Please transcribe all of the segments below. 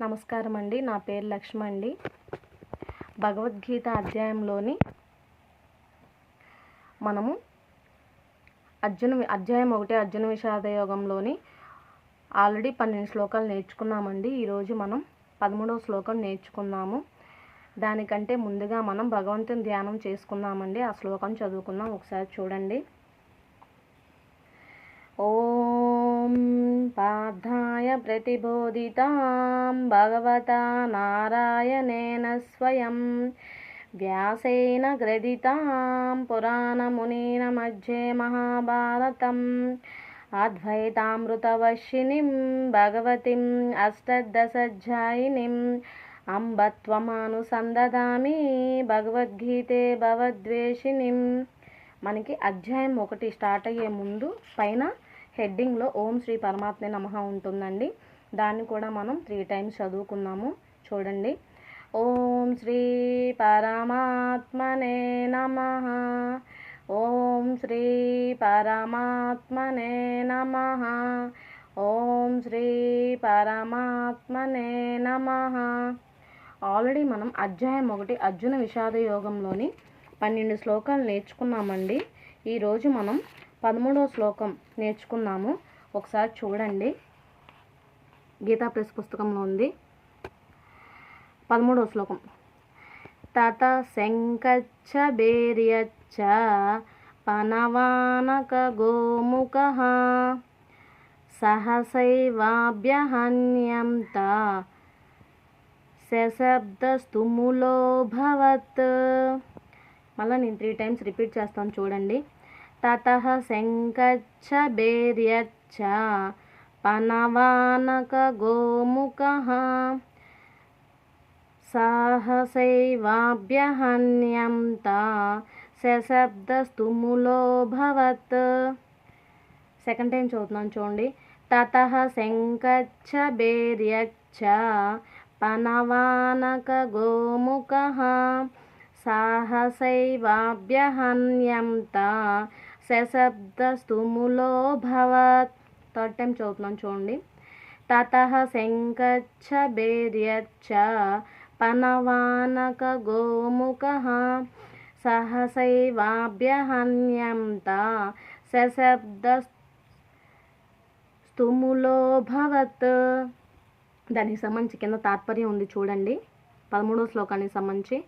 నమస్కారం అండి. నా పేరు లక్ష్మి అండి. భగవద్గీత అధ్యాయంలోని మనము అధ్యాయం 1 అర్జున విషాద యోగంలోని ఆల్రెడీ 12 శ్లోకాలు నేర్చుకున్నామండి. ఈరోజు మనం 13వ శ్లోకం నేర్చుకున్నాము. దానికంటే ముందుగా మనం భగవంతుని ధ్యానం చేసుకుందామండి. ఆ శ్లోకం చదువుకుందాం. ఒకసారి చూడండి. ఓం పార్థాయ ప్రతిబోధితాం భగవతా నారాయణేన స్వయం వ్యాసేన గ్రథితాం పురాణమునీన మధ్యే మహాభారతం అద్వైతామృతవర్షిణీం భగవతిం అష్టదశాధ్యాయినీం అంబ త్వమనుసందధామి భగవద్గీతే భవద్వేషిణీం. మనకి అధ్యాయం 1 స్టార్ట్ అయ్యే ముందు పైన హెడ్డింగ్లో ఓం శ్రీ పరమాత్మే నమః ఉంటుందండి. దాన్ని కూడా మనం 3 టైమ్స్ చదువుకున్నాము. చూడండి. ఓం శ్రీ పరమాత్మనే నమః. ఓం శ్రీ పరమాత్మనే నమః. ఓం శ్రీ పరమాత్మనే నమః. ఆల్రెడీ మనం అధ్యాయం 1 అర్జున విషాద యోగంలోని 12 శ్లోకాలు నేర్చుకున్నామండి. ఈరోజు మనం 13వ శ్లోకం నేర్చుకున్నాము. ఒకసారి చూడండి. గీతా ప్రెస్ పుస్తకంలో ఉంది. 13వ శ్లోకం. తత శంకచ్చ బేర్యచ్చ పనవానక గోముఖః సహసైవాభ్యహన్యంత సశబ్దస్తుములోభవత్. మళ్ళీ నేను 3 టైమ్స్ రిపీట్ చేస్తాను. చూడండి. తతః శంకచ్చ బేర్యచ్చ పనవానక గోముఖః సహసైవాభ్యహన్యంత సశబ్దస్తుములోభవత్. సెకండ్ టైం చదువుతున్నాను. చూడండి. తతః శంకచ్చ బేర్యచ్చ పనవానక గోముఖః సాహసైవాభ్యహన్యంత సశబ్దస్తుములోభవత్. థర్డ్ టైం చదువుతున్నాను. చూడండి. తతః శంకచ్చ బేర్యచ్చ పనవానక గోముఖః సహసైవాభ్యహన్యంత సశబ్దస్తుములోభవత్. దానికి సంబంధించి కింద తాత్పర్యం ఉంది. చూడండి. 13వ శ్లోకానికి సంబంధించి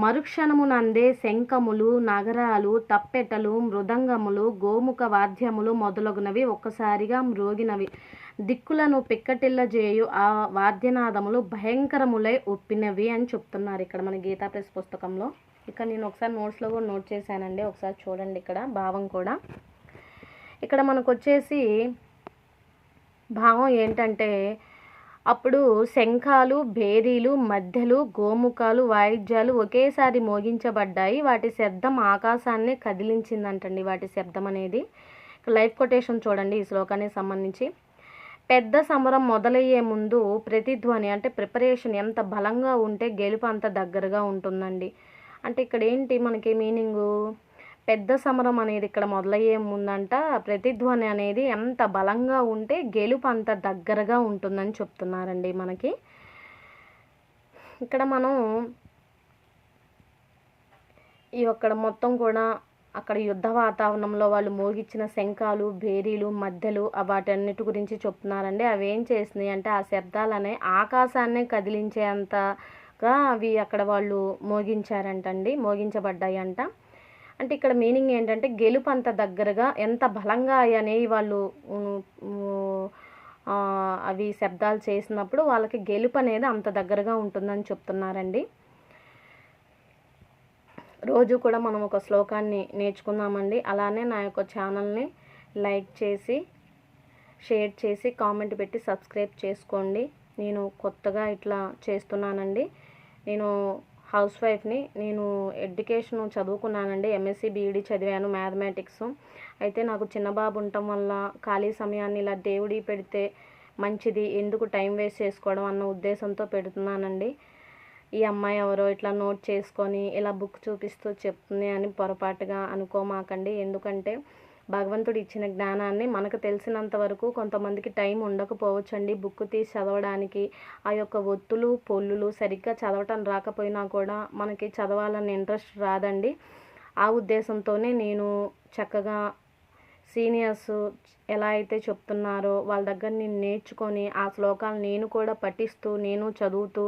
మరుక్షణమునందే శంఖములు, నగరాలు, తప్పెటలు, మృదంగములు, గోముఖ వాద్యములు మొదలగునవి ఒక్కసారిగా మ్రోగినవి. దిక్కులను పిక్కటిల్లజేయు ఆ వాద్యనాదములు భయంకరములై ఒప్పినవి అని చెప్తున్నారు ఇక్కడ మన గీతా ప్రెస్ పుస్తకంలో. ఇక్కడ నేను ఒకసారి నోట్స్లో కూడా నోట్ చేశానండి. ఒకసారి చూడండి. ఇక్కడ భావం కూడా ఇక్కడ మనకు వచ్చేసి భావం ఏంటంటే, అప్పుడు శంఖాలు, భేరీలు, మధ్యలు, గోముఖాలు, వాయిద్యాలు ఒకేసారి మోగించబడ్డాయి. వాటి శబ్దం ఆకాశాన్ని కదిలించిందంటండి. వాటి శబ్దం అనేది లైవ్ కొటేషన్ చూడండి ఈ శ్లోకానికి సంబంధించి. పెద్ద సమరం మొదలయ్యే ముందు ప్రతిధ్వని అంటే ప్రిపరేషన్ ఎంత బలంగా ఉంటే గెలుపు అంత దగ్గరగా ఉంటుందండి. అంటే ఇక్కడ ఏంటి మనకి మీనింగు, పెద్ద సమరం అనేది ఇక్కడ మొదలయ్యే ముందంట ప్రతిధ్వని అనేది ఎంత బలంగా ఉంటే గెలుపు అంత దగ్గరగా ఉంటుందని చెప్తున్నారండి మనకి. ఇక్కడ మనం ఈ ఒక్కడ మొత్తం కూడా అక్కడ యుద్ధ వాతావరణంలో వాళ్ళు మోగించిన శంఖాలు, భేరీలు, మధ్యలు వాటన్నిటి గురించి చెప్తున్నారండి. అవి ఏం చేసినాయి అంటే ఆ శబ్దాలనే ఆకాశాన్నే కదిలించేంతగా అవి అక్కడ వాళ్ళు మోగించబడ్డాయి అంట. అంటే ఇక్కడ మీనింగ్ ఏంటంటే గెలుపు అంత దగ్గరగా ఎంత బలంగా అనేవి వాళ్ళు అవి శబ్దాలు చేసినప్పుడు వాళ్ళకి గెలుపు అనేది అంత దగ్గరగా ఉంటుందని చెప్తున్నారండి. రోజు కూడా మనం ఒక శ్లోకాన్ని నేర్చుకుందామండి. అలానే నా యొక్క ఛానల్ని లైక్ చేసి, షేర్ చేసి, కామెంట్ పెట్టి సబ్స్క్రైబ్ చేసుకోండి. నేను కొత్తగా ఇట్లా చేస్తున్నానండి. నేను హౌస్ వైఫ్ని. నేను ఎడ్యుకేషన్ చదువుకున్నానండి. ఎంఎస్సి బీఈడి చదివాను, మ్యాథమెటిక్స్. అయితే నాకు చిన్న బాబు ఉండటం వల్ల ఖాళీ సమయాన్ని ఇలా దేవుడి పెడితే మంచిది, ఎందుకు టైం వేస్ట్ చేసుకోవడం అన్న ఉద్దేశంతో పెడుతున్నానండి. ఈ అమ్మాయి ఎవరో ఇట్లా నోట్ చేసుకొని ఇలా బుక్ చూపిస్తూ చెప్తుంది అని పొరపాటుగా అనుకోమాకండి. ఎందుకంటే భగవంతుడు ఇచ్చిన జ్ఞానాన్ని మనకు తెలిసినంత వరకు కొంతమందికి టైం ఉండకపోవచ్చండి బుక్ తీసి చదవడానికి. ఆ యొక్క ఒత్తులు పొల్లులు సరిగ్గా చదవటం రాకపోయినా కూడా మనకి చదవాలన్న ఇంట్రెస్ట్ రాదండి. ఆ ఉద్దేశంతోనే నేను చక్కగా సీనియర్స్ ఎలా అయితే చెప్తున్నారో వాళ్ళ దగ్గర నేను నేర్చుకొని ఆ శ్లోకాలు నేను కూడా పఠిస్తూ నేను చదువుతూ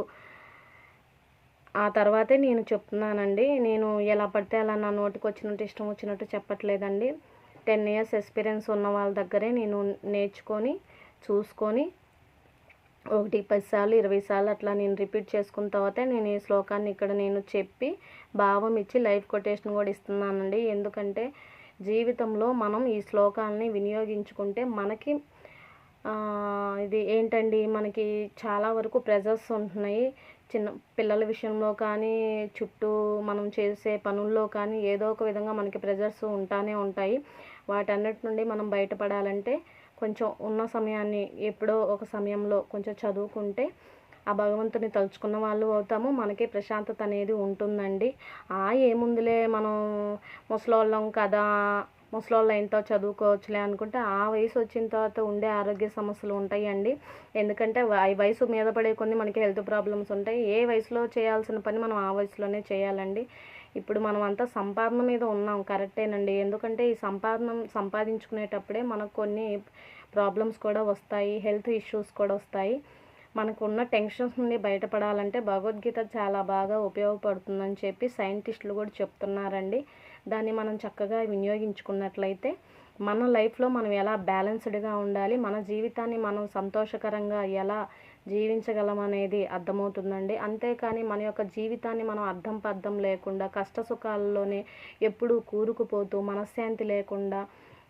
ఆ తర్వాతే నేను చెప్తున్నానండి. నేను ఎలా పడితే అలా నా నోటికి వచ్చినట్టు ఇష్టం వచ్చినట్టు చెప్పట్లేదండి. 10 ఇయర్స్ ఎక్స్పీరియన్స్ ఉన్న వాళ్ళ దగ్గరే నేను నేర్చుకొని చూసుకొని 1, 10 సార్లు 20 సార్లు అట్లా నేను రిపీట్ చేసుకున్న తర్వాతే నేను ఈ శ్లోకాన్ని ఇక్కడ నేను చెప్పి భావం ఇచ్చి లైవ్ కొటేషన్ కూడా ఇస్తున్నానండి. ఎందుకంటే జీవితంలో మనం ఈ శ్లోకాలని వినియోగించుకుంటే మనకి ఇది ఏంటండి మనకి చాలా వరకు ప్రెజర్స్ ఉంటున్నాయి. చిన్న పిల్లల విషయంలో కానీ చుట్టూ మనం చేసే పనుల్లో కానీ ఏదో ఒక విధంగా మనకి ప్రెజర్స్ ఉంటానే ఉంటాయి. వాటన్నిటి నుండి మనం బయటపడాలంటే కొంచెం ఉన్న సమయాన్ని ఎప్పుడో ఒక సమయంలో కొంచెం చదువుకుంటే ఆ భగవంతుని తలుచుకున్న వాళ్ళు అవుతాము. మనకి ప్రశాంతత అనేది ఉంటుందండి. ఏముందిలే మనం ముసలోళ్ళం కదా, ముసలోళ్ళు ఎంతో చదువుకోవచ్చులే అనుకుంటే ఆ వయసు వచ్చిన తర్వాత ఉండే ఆరోగ్య సమస్యలు ఉంటాయండి. ఎందుకంటే వయసు మీద పడే కొన్ని మనకి హెల్త్ ప్రాబ్లమ్స్ ఉంటాయి. ఏ వయసులో చేయాల్సిన పని మనం ఆ వయసులోనే చేయాలండి. ఇప్పుడు మనం అంతా సంపాదన మీద ఉన్నాం కరెక్టేనండి. ఎందుకంటే ఈ సంపాదించుకునేటప్పుడే మనకు కొన్ని ప్రాబ్లమ్స్ కూడా వస్తాయి, హెల్త్ ఇష్యూస్ కూడా వస్తాయి. మనకున్న టెన్షన్స్ నుండి బయటపడాలంటే భగవద్గీత చాలా బాగా ఉపయోగపడుతుందని చెప్పి సైంటిస్టులు కూడా చెప్తున్నారండి. దాన్ని మనం చక్కగా వినియోగించుకున్నట్లయితే మన లైఫ్లో మనం ఎలా బ్యాలెన్స్డ్గా ఉండాలి, మన జీవితాన్ని మనం సంతోషకరంగా ఎలా జీవించగలం అనేది అర్థమవుతుందండి. అంతేకాని మన యొక్క జీవితాన్ని మనం అర్థం పర్థం లేకుండా కష్టసుఖాల్లోనే ఎప్పుడూ కూరుకుపోతూ మనశ్శాంతి లేకుండా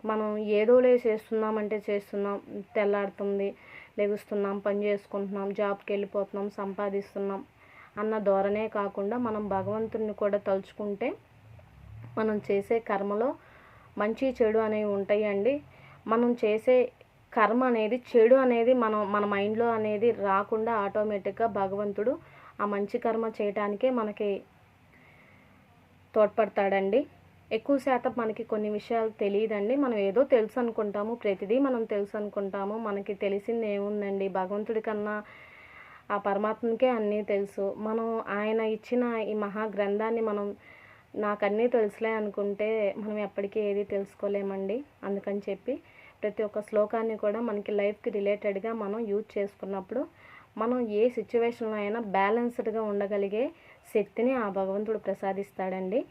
మనం ఏదోలే చేస్తున్నామంటే చేస్తున్నాం, తెల్లారుతుంది, లెగుస్తున్నాం, పని చేసుకుంటున్నాం, జాబ్కి వెళ్ళిపోతున్నాం, సంపాదిస్తున్నాం అన్న ధోరణే కాకుండా మనం భగవంతుని కూడా తలుచుకుంటే మనం చేసే కర్మలో మంచి చెడు అనేవి ఉంటాయండి. మనం చేసే కర్మ అనేది చెడు అనేది మన మైండ్లో అనేది రాకుండా ఆటోమేటిక్గా భగవంతుడు ఆ మంచి కర్మ చేయటానికే మనకి తోడ్పడతాడండి. ఎక్కువ శాతం మనకి కొన్ని విషయాలు తెలియదండి. మనం ఏదో తెలుసు అనుకుంటాము, ప్రతిదీ మనం తెలుసు అనుకుంటాము. మనకి తెలిసింది ఏముందండి, భగవంతుడి కన్నా ఆ పరమాత్మకే అన్నీ తెలుసు. మనం ఆయన ఇచ్చిన ఈ మహా గ్రంథాన్ని మనం నాకన్నీ తెలుసులే అనుకుంటే మనం ఎప్పటికీ ఏది తెలుసుకోలేమండి. అందుకని చెప్పి ప్రతి ఒక్క శ్లోకాన్ని కూడా మనకి లైఫ్కి రిలేటెడ్గా మనం యూజ్ చేసుకున్నప్పుడు మనం ఏ సిచ్యువేషన్లో అయినా బ్యాలెన్స్డ్గా ఉండగలిగే శక్తిని ఆ భగవంతుడు ప్రసాదిస్తాడండి.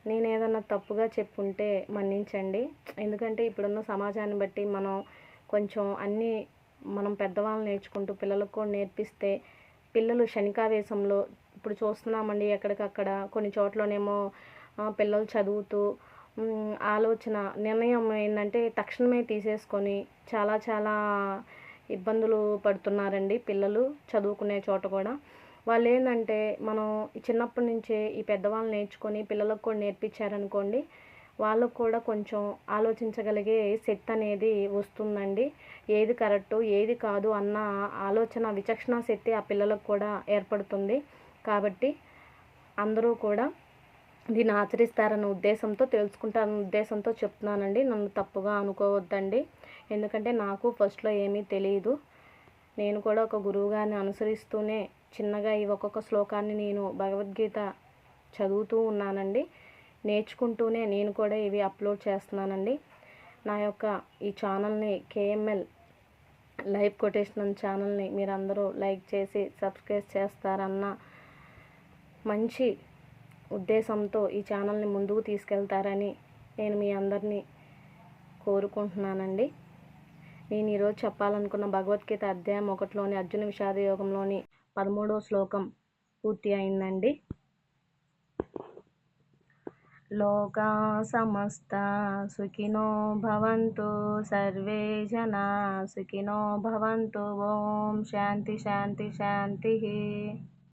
నేను ఏదన్నా తప్పుగా చెప్పుంటే మన్నించండి. ఎందుకంటే ఇప్పుడున్న సమాజాన్ని బట్టి మనం కొంచెం అన్నీ మనం పెద్దవాళ్ళు నేర్చుకుంటూ పిల్లలకు కూడా నేర్పిస్తే పిల్లలు క్షణికావేశంలో ఇప్పుడు చూస్తున్నామండి ఎక్కడికక్కడ కొన్ని చోట్లనేమో పిల్లలు చదువుతూ ఆలోచన నిర్ణయం ఏంటంటే తక్షణమే తీసేసుకొని చాలా చాలా ఇబ్బందులు పడుతున్నారండి పిల్లలు చదువుకునే చోట కూడా. వాళ్ళు ఏంటంటే మనం చిన్నప్పటి నుంచే ఈ పెద్దవాళ్ళు నేర్చుకొని పిల్లలకు కూడా నేర్పించారనుకోండి, వాళ్ళకు కూడా కొంచెం ఆలోచించగలిగే శక్తి అనేది వస్తుందండి. ఏది కరెక్టు ఏది కాదు అన్న ఆలోచన విచక్షణ శక్తి ఆ పిల్లలకు కూడా ఏర్పడుతుంది. కాబట్టి అందరూ కూడా దీన్ని ఆచరిస్తారన్న ఉద్దేశంతో తెలుసుకుంటారన్న ఉద్దేశంతో చెప్తున్నానండి. నన్ను తప్పుగా అనుకోవద్దండి. ఎందుకంటే నాకు ఫస్ట్లో ఏమీ తెలియదు. నేను కూడా ఒక గురువుగారిని అనుసరిస్తూనే చిన్నగా ఈ ఒక్కొక్క శ్లోకాన్ని నేను భగవద్గీత చదువుతూ ఉన్నానండి. నేర్చుకుంటూనే నేను కూడా ఇవి అప్లోడ్ చేస్తున్నానండి. నా యొక్క ఈ ఛానల్ని కేఎంఎల్ లైవ్ కొటేషన్ ఛానల్ని మీరందరూ లైక్ చేసి సబ్స్క్రైబ్ చేస్తారన్న మంచి ఉద్దేశంతో ఈ ఛానల్ని ముందుకు తీసుకెళ్తారని నేను మీ అందరినీ కోరుకుంటున్నానండి. నేను ఈరోజు చెప్పాలనుకున్న భగవద్గీత అధ్యాయం 1లోని అర్జున విషాద యోగంలోని 13వ శ్లోకం పూర్తి అయిందండి. లోకా సమస్త సుఖినో భవంతు, సర్వే జనా సుఖినో భవంతు. ఓం శాంతి శాంతి శాంతి.